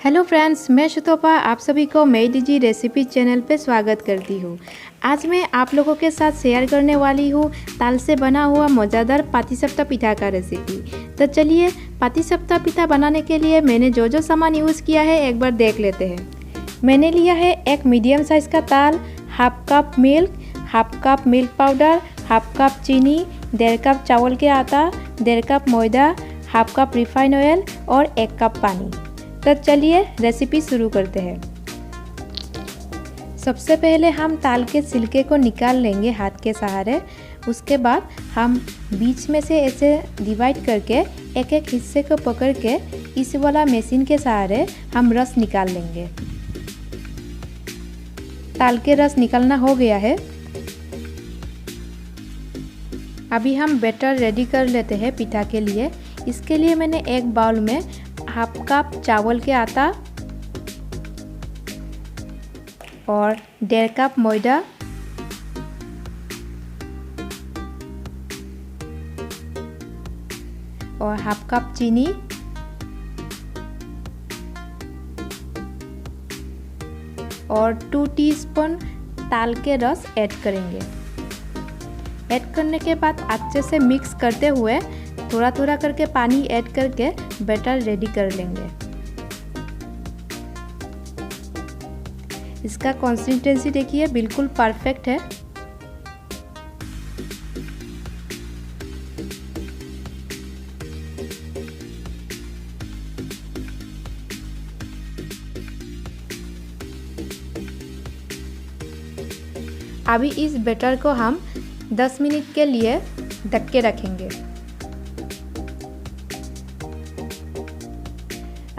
Hello friends, मैं शुतोपा आप सभी को मेरी डिजी रेसिपी चैनल पे स्वागत करती हूँ। आज मैं आप लोगों के साथ शेयर करने वाली हूँ ताल से बना हुआ मज़ेदार पाटीसापटा पिठा का रेसिपी। तो चलिए, पाटीसापटा पिठा बनाने के लिए मैंने जो सामान यूज़ किया है एक बार देख लेते हैं। मैंने लिया है एक मीडियम साइज़ का ताल, half cup milk powder, half cup चीनी, 1.5 कप चावल के आटा, 1.5 कप मैदा, हाफ कप रिफाइंड ऑयल और 1 कप पानी। तो चलिए रेसिपी शुरू करते हैं। सबसे पहले हम ताल के छिलके को निकाल लेंगे हाथ के सहारे। उसके बाद हम बीच में से ऐसे डिवाइड करके एक एक हिस्से को पकड़ के इस वाला मशीन के सहारे हम रस निकाल लेंगे। ताल के रस निकालना हो गया है। अभी हम बैटर रेडी कर लेते हैं पिठा के लिए। इसके लिए मैंने एक बाउल में हाफ कप चावल के आटा और 1.5 कप मैदा और हाफ कप चीनी और 2 टीस्पून ताल के रस ऐड करेंगे। ऐड करने के बाद अच्छे से मिक्स करते हुए थोड़ा थोड़ा करके पानी ऐड करके बैटर रेडी कर लेंगे। इसका कंसिस्टेंसी देखिए बिल्कुल परफेक्ट है। अभी इस बैटर को हम 10 मिनट के लिए ढक के रखेंगे।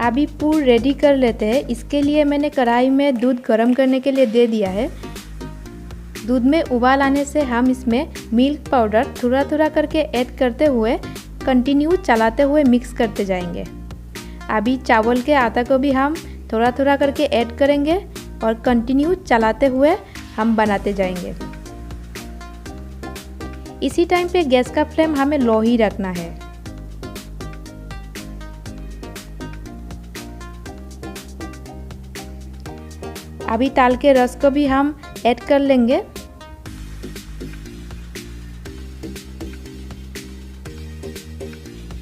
अभी पूर रेडी कर लेते हैं। इसके लिए मैंने कढ़ाई में दूध गर्म करने के लिए दे दिया है। दूध में उबाल आने से हम इसमें मिल्क पाउडर थोड़ा थोड़ा करके ऐड करते हुए कंटिन्यू चलाते हुए मिक्स करते जाएंगे। अभी चावल के आटा को भी हम थोड़ा थोड़ा करके ऐड करेंगे और कंटिन्यू चलाते हुए हम बनाते जाएंगे। इसी टाइम पे गैस का फ्लेम हमें लो ही रखना है। अभी ताल के रस को भी हम ऐड कर लेंगे।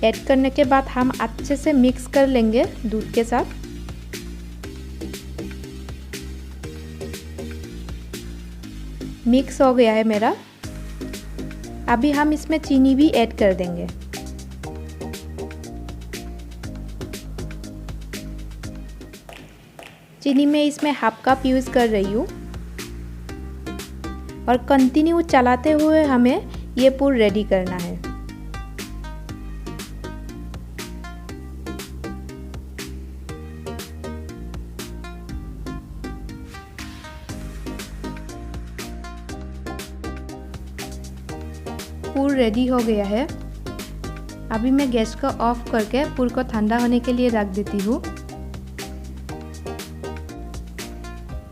ऐड करने के बाद हम अच्छे से मिक्स कर लेंगे दूध के साथ। मिक्स हो गया है मेरा। अभी हम इसमें चीनी भी ऐड कर देंगे। चीनी में इसमें हाफ कप यूज़ कर रही हूँ और कंटिन्यू चलाते हुए हमें ये पूर रेडी करना है। पूर रेडी हो गया है। अभी मैं गैस को ऑफ करके पूर को ठंडा होने के लिए रख देती हूँ।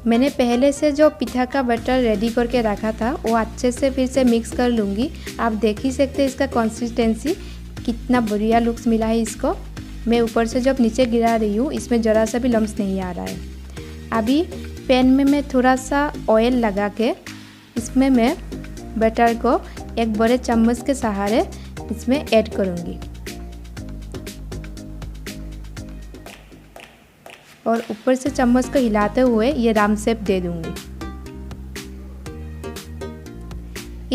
मैंने पहले से जो पिठा का बैटर रेडी करके रखा था वो अच्छे से फिर से मिक्स कर लूँगी। आप देख ही सकते हैं इसका कंसिस्टेंसी कितना बढ़िया लुक्स मिला है इसको। मैं ऊपर से जब नीचे गिरा रही हूँ इसमें ज़रा सा भी लम्स नहीं आ रहा है। अभी पैन में मैं थोड़ा सा ऑयल लगा के इसमें मैं बैटर को एक बड़े चम्मच के सहारे इसमें ऐड करूँगी और ऊपर से चम्मच को हिलाते हुए ये राउंड शेप दे दूंगी।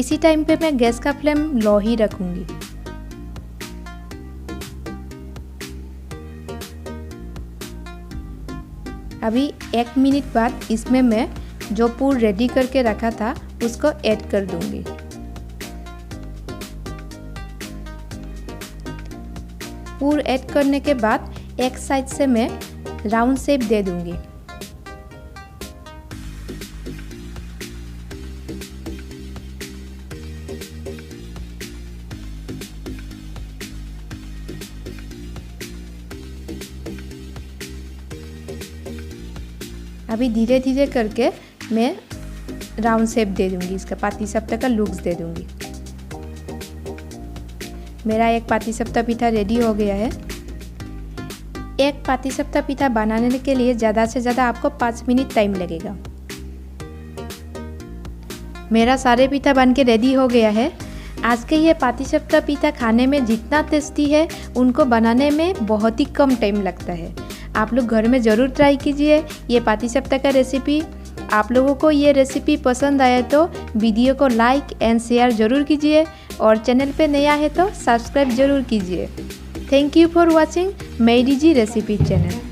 इसी टाइम पे मैं गैस का फ्लेम लो ही रखूंगी। अभी 1 मिनट बाद इसमें मैं जो पूर रेडी करके रखा था उसको ऐड कर दूंगी। पूर ऐड करने के बाद एक साइड से मैं राउंड शेप दे दूंगी। अभी धीरे धीरे करके मैं राउंड शेप दे दूंगी, इसका पाटीसापटा का लुक्स दे दूंगी। मेरा एक पाटीसापटा पिठा रेडी हो गया है। एक पाटीसापटा पिठा बनाने के लिए ज़्यादा से ज़्यादा आपको 5 मिनट टाइम लगेगा। मेरा सारे पिठा बन के रेडी हो गया है। आज के ये पाटीसापटा पिठा खाने में जितना टेस्टी है, उनको बनाने में बहुत ही कम टाइम लगता है। आप लोग घर में ज़रूर ट्राई कीजिए ये पाटीसापटा का रेसिपी। आप लोगों को ये रेसिपी पसंद आए तो वीडियो को लाइक एंड शेयर ज़रूर कीजिए और चैनल पे नया है तो सब्सक्राइब ज़रूर कीजिए। थैंक यू फॉर वॉचिंग मेरी जी रेसिपी चैनल।